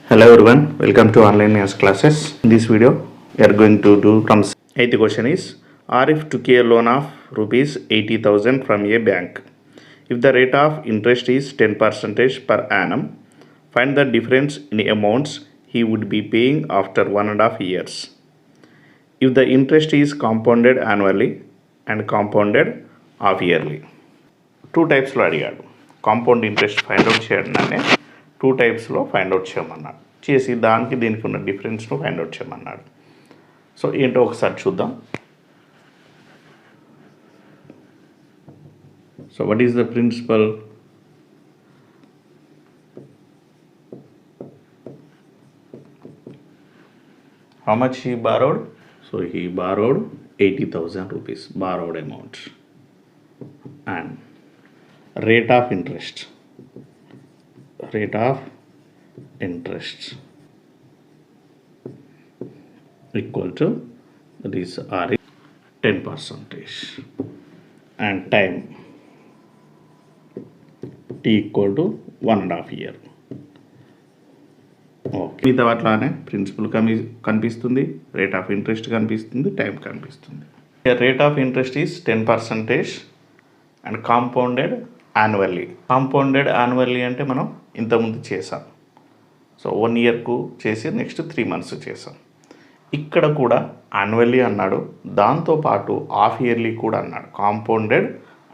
Hello everyone, welcome to online maths classes. In this video, we are going to do from eighth question is Arif took a loan of rupees 80,000 from a bank. If the rate of interest is 10% per annum, find the difference in amounts he would be paying after 1.5 years. If the interest is compounded annually and compounded half yearly. Two టైప్స్లో అడిగాడు. Compound interest find out చేయడాన్ని two టైప్స్లో find out చేయమన్నాడు. చేసి దానికి దీనికి ఉన్న డిఫరెన్స్ను ఫైండ్ అవుట్ చేయమన్నాడు. సో ఏంటో ఒకసారి చూద్దాం. So what is the principal? How much he borrowed? So he borrowed 80,000 rupees, borrowed amount. And rate of interest equal to, that is R 10%, and time T equal to 1.5 year. Okay, మిగతా వాటిలానే principal కనిపిస్తుంది, rate of interest కనిపిస్తుంది, time కనిపిస్తుంది. Rate of interest is 10% and compounded annually. Compounded annually అంటే మనం ఇంతకుముందు చేసాం. So 1 ఇయర్కు చేసి next 3 months చేసాం. ఇక్కడ కూడా యాన్యువల్లీ అన్నాడు, దాంతోపాటు హాఫ్ ఇయర్లీ కూడా అన్నాడు. Compounded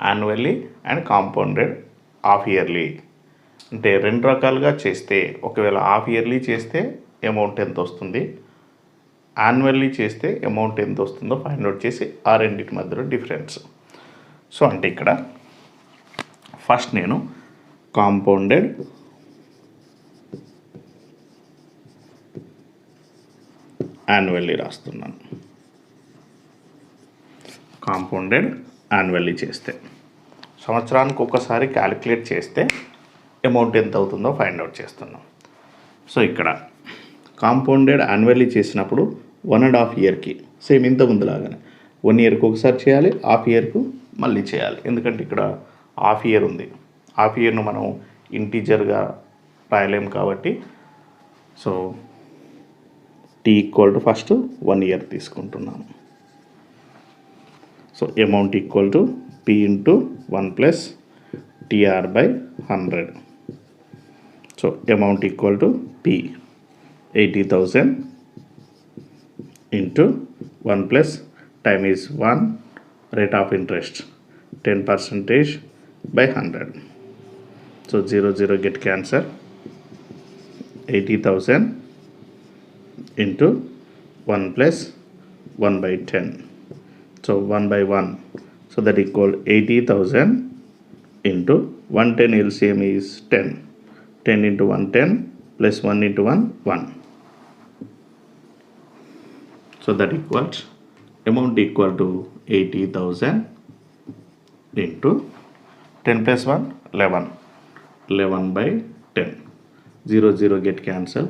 annually and compounded half yearly అంటే రెండు రకాలుగా చేస్తే, ఒకవేళ హాఫ్ ఇయర్లీ చేస్తే అమౌంట్ ఎంత వస్తుంది, యాన్యువల్లీ చేస్తే అమౌంట్ ఎంత వస్తుందో ఫైండ్ అవుట్ చేసి ఆ రెండింటి మధ్యలో డిఫరెన్స్. సో అంటే ఇక్కడ ఫస్ట్ నేను కాంపౌండెడ్ యాన్యువల్లీ రాస్తున్నాను. కాంపౌండెడ్ యాన్యువల్లీ చేస్తే సంవత్సరానికి ఒకసారి క్యాలిక్యులేట్ చేస్తే అమౌంట్ ఎంత అవుతుందో ఫైండ్ అవుట్ చేస్తున్నాం. సో ఇక్కడ కాంపౌండెడ్ యాన్యువల్లీ చేసినప్పుడు 1.5 yearకి సేమ్ ఇంత ముందులాగానే 1 yearకు ఒకసారి చేయాలి, హాఫ్ ఇయర్కు మళ్ళీ చేయాలి. ఎందుకంటే ఇక్కడ హాఫ్ ఇయర్ ఉంది, హాఫ్ ఇయర్ను మనం ఇంటీజర్గా రాయలేం కాబట్టి so T equal to first 1 year తీసుకుంటున్నాను. So amount equal to P into 1 plus TR by 100. So amount equal to P 80,000 into 1 plus time is 1, rate of interest 10% by 100. So 0 get cancel. 80,000 into 1 plus 1 by 10. So 1 by 1. So that equal 80,000 into 110 LCM is 10. 10 into 110 plus 1 into 1 1. So that equals amount equal to 80,000 into 10 plus 1 11. 11 by 10. 0 get cancel.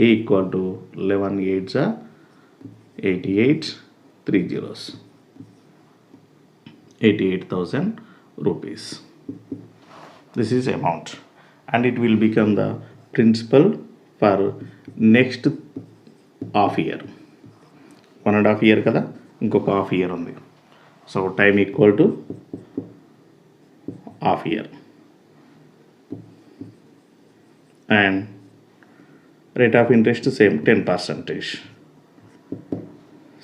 A equal to 11 8s are 88, 3 zeros. 88,000 rupees. This is amount and it will become the principal for next half year. 1.5 year కదా, ఇంకొక half year ఉంది. So time equal to half year and rate of interest same 10%.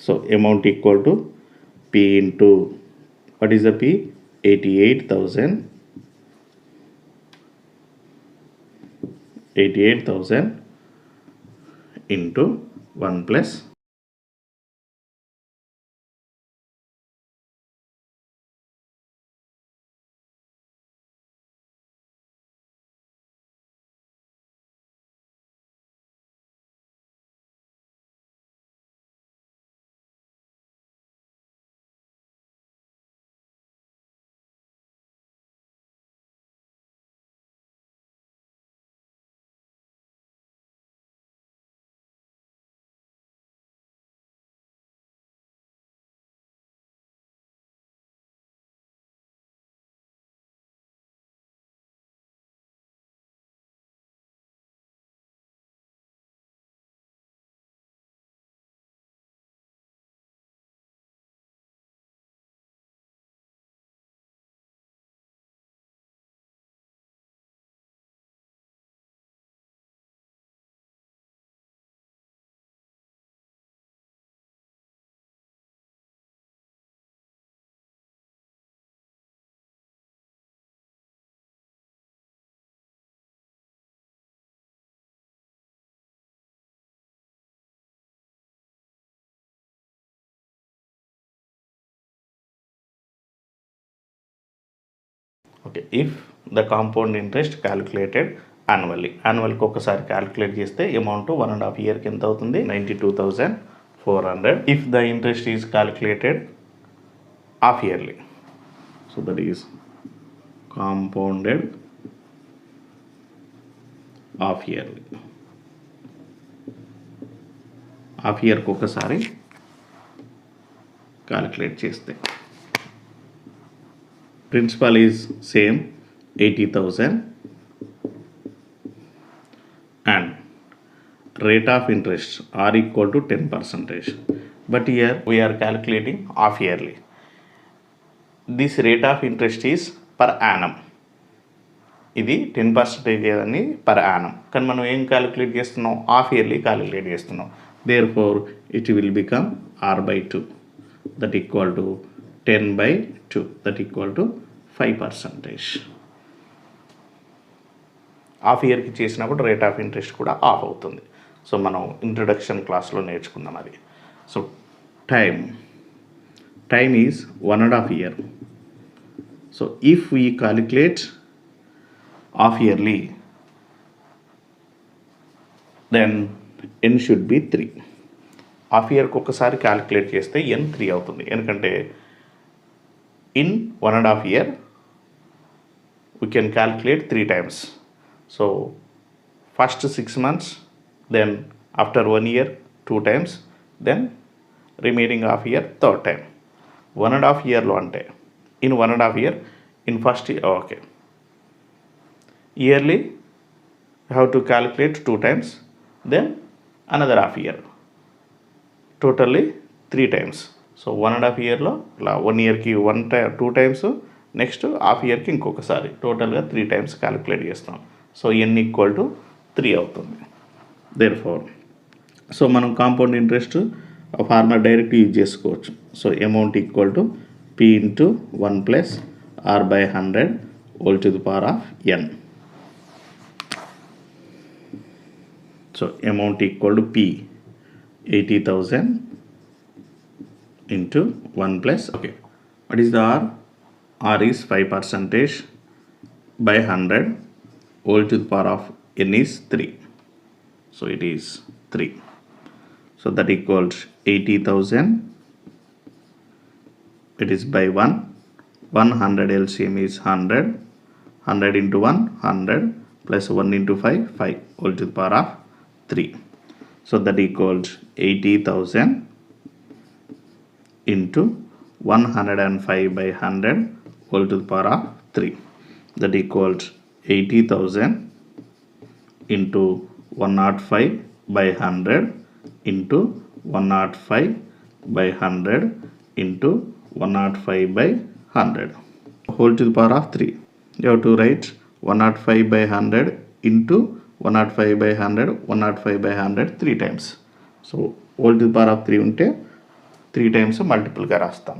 So amount equal to P into, what is the P? 88,000 into 1 plus okay, if the compound interest calculated యాన్యువల్కి ఒకసారి calculate చేస్తే amount 1.5 ఇయర్కి ఎంత అవుతుంది? 92,400. If the interest is calculated half yearly, so that is compounded half yearly. Half ఇయర్కి ఒకసారి calculate చేస్తే principal is same 80,000 and rate of interest are equal to 10%. But here we are calculating half yearly. This rate of interest is per annum. ఇది 10% అని per annum. కానీ మనం ఏం calculate చేస్తున్నాం? Half yearly calculate చేస్తున్నాం. Therefore it will become r/2, that equal to 10/2, that equal to 5%. Half ఇయర్కి చేసినప్పుడు rate of interest కూడా ఆఫ్ అవుతుంది. సో మనం ఇంట్రడక్షన్ క్లాస్లో నేర్చుకుందాం అది. So time is 1.5 year. So if we calculate half yearly, then N should be 3. Half ఇయర్కి ఒకసారి క్యాలిక్యులేట్ చేస్తే ఎన్ 3 అవుతుంది. ఎందుకంటే in 1.5 year we can calculate 3 times. So first 6 months, then after 1 year 2 times, then remaining half year 3rd time. 1.5 yearలో అంటే in 1.5 year, in first year, okay, yearly you have to calculate 2 times, then another half year, totally 3 times. So 1.5 ఇయర్లో ఇలా 1 ఇయర్కి 2 times, next half ఇయర్కి ఇంకొకసారి, టోటల్గా 3 times calculate చేస్తాం. So n equal to 3 అవుతుంది. Therefore so మనం compound interest formula direct use చేసుకోవచ్చు. So amount equal to p into 1 plus r/100 whole to the power of n. So amount equal to p 80,000 into 1 plus, okay, what is the r? R is 5% by 100 whole to the power of n is 3. So it is 3. So that equals 80,000. It is by 1. 100 LCM is 100. 100 into 1, 100 plus 1 into 5, 5 whole to the power of 3. So that equals 80,000 into 105 by 100 whole to the power of 3. That equals 80,000 into 105 by 100 into 105 by 100 into 105 by 100 whole to the power of 3. You have to write 105 by 100 into 105 by 100, 105 by 100 3 times. So whole to the power of 3 ఉంటే 3 times మల్టిపుల్గా రాస్తాం.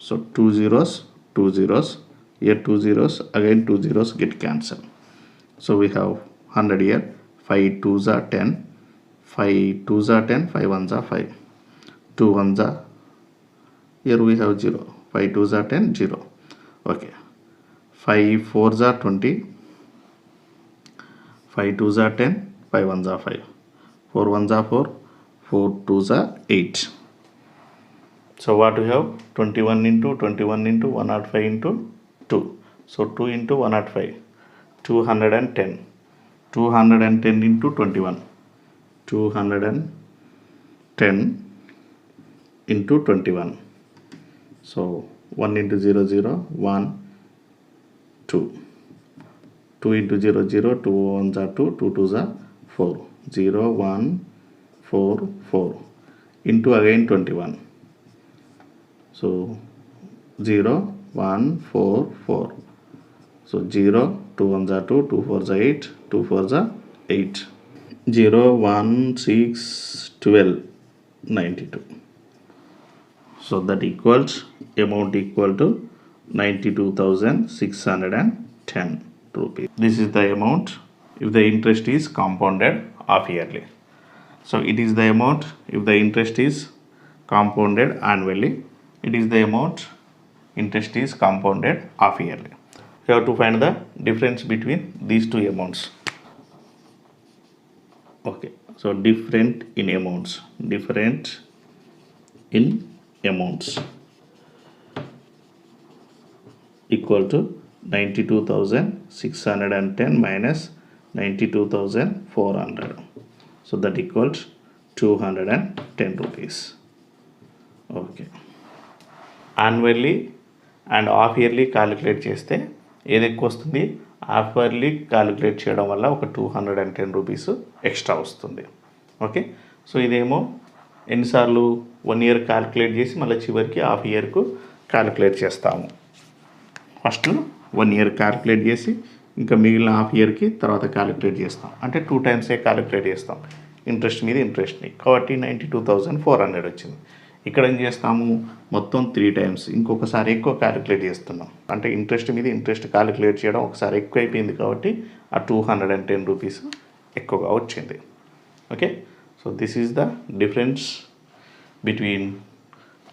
So 2 zeros, 2 zeros, here 2 zeros, again 2 zeros get cancelled. So we have 100 here, 5 2s are 10, 5 2s are 10, 5 1s are 5, 2 1s are, here we have 0, 5 2s are 10, 0, okay, 5 4s are 20, 5 2s are 10, 5 1s are 5, 4 1s are 4, 4 2s are 8. So what we have? 21 into 105 into 2. So 2 into 105, 210. 210 into 21, 210 into 21. So 1 into 0 0, 1 2, 2 into 0 0, 2 1s are 2, 2 2s are 4, 0 1 4 4 into again 21. So 0 1 4 4. So 0 2 1s are 2, 2 4s are 8, 2 4s are 8. 0 1 6 12 92. So that equals amount equal to 92,610 rupees. This is the amount if the interest is compounded half yearly. So it is the amount if the interest is compounded annually. It is the amount interest is compounded half yearly. You have to find the difference between these two amounts. Okay, so different in amounts equal to 92,610 minus 92,400. So that equals 210 rupees. Okay. Annually and half yearly calculate చేస్తే ఏది ఎక్కువ వస్తుంది? Half yearly calculate చేయడం వల్ల ఒక 210 rupees extra వస్తుంది. Okay, so ఇదేమో ఎన్నిసార్లు 1 ఇయర్ క్యాలిక్యులేట్ చేసి మళ్ళీ చివరికి హాఫ్ ఇయర్కు క్యాలిక్యులేట్ చేస్తాము. ఫస్ట్ 1 ఇయర్ క్యాలిక్యులేట్ చేసి ఇంకా మిగిలిన హాఫ్ ఇయర్కి తర్వాత క్యాలిక్యులేట్ చేస్తాం. అంటే 2 టైమ్సే క్యాలిక్యులేట్ చేస్తాం ఇంట్రెస్ట్ మీద ఇంట్రెస్ట్ని. కాబట్టి 92,400 వచ్చింది. ఇక్కడ ఏం చేస్తాము, మొత్తం 3 టైమ్స్ ఇంకొకసారి ఎక్కువ క్యాలిక్యులేట్ చేస్తున్నాం. అంటే ఇంట్రెస్ట్ మీద ఇంట్రెస్ట్ క్యాలిక్యులేట్ చేయడం ఒకసారి ఎక్కువ అయిపోయింది కాబట్టి ఆ 210 రూపీస్ ఎక్కువగా వచ్చింది. Okay, so this is the difference between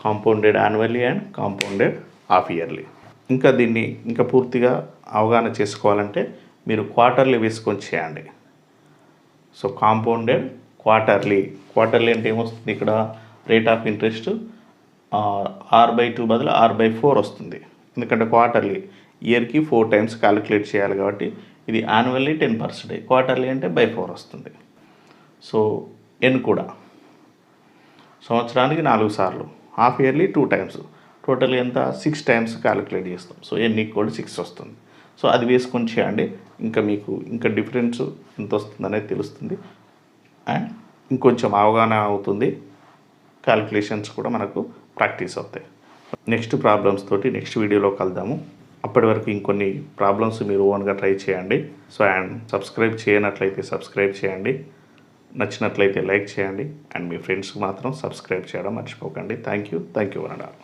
compounded annually and compounded half yearly. ఇంకా దీన్ని ఇంకా పూర్తిగా అవగాహన చేసుకోవాలంటే మీరు క్వార్టర్లీ వేసుకొని చేయండి. సో కాంపౌండెడ్ క్వార్టర్లీ అంటే ఏమొస్తుంది, ఇక్కడ రేట్ ఆఫ్ ఇంట్రెస్ట్ R/2 బదులు R/4 వస్తుంది. ఎందుకంటే క్వార్టర్లీ ఇయర్కి 4 టైమ్స్ క్యాలిక్యులేట్ చేయాలి కాబట్టి ఇది యాన్యువల్లీ 10%, క్వార్టర్లీ అంటే బై 4 వస్తుంది. సో ఎన్ కూడా సంవత్సరానికి 4 సార్లు, హాఫ్ ఇయర్లీ 2 టైమ్స్, టోటల్ ఎంత 6 టైమ్స్ క్యాలిక్యులేట్ చేస్తాం. సో ఎన్ ఈక్వల్ 6 వస్తుంది. సో అది వేసుకొని చేయండి, ఇంకా మీకు ఇంకా డిఫరెన్స్ ఎంత వస్తుంది అనేది తెలుస్తుంది అండ్ ఇంకొంచెం అవగాహన అవుతుంది. క్యాలిక్యులేషన్స్ కూడా మనకు ప్రాక్టీస్ అవుతాయి. నెక్స్ట్ ప్రాబ్లమ్స్ తోటి నెక్స్ట్ వీడియోలో కలుద్దాము. అప్పటి వరకు ఇంకొన్ని ప్రాబ్లమ్స్ మీరు ఓన్గా ట్రై చేయండి. సో అండ్ సబ్స్క్రైబ్ చేయనట్లయితే సబ్స్క్రైబ్ చేయండి, నచ్చినట్లయితే లైక్ చేయండి అండ్ మీ ఫ్రెండ్స్కి మాత్రం సబ్స్క్రైబ్ చేయడం మర్చిపోకండి. Thank you one and all.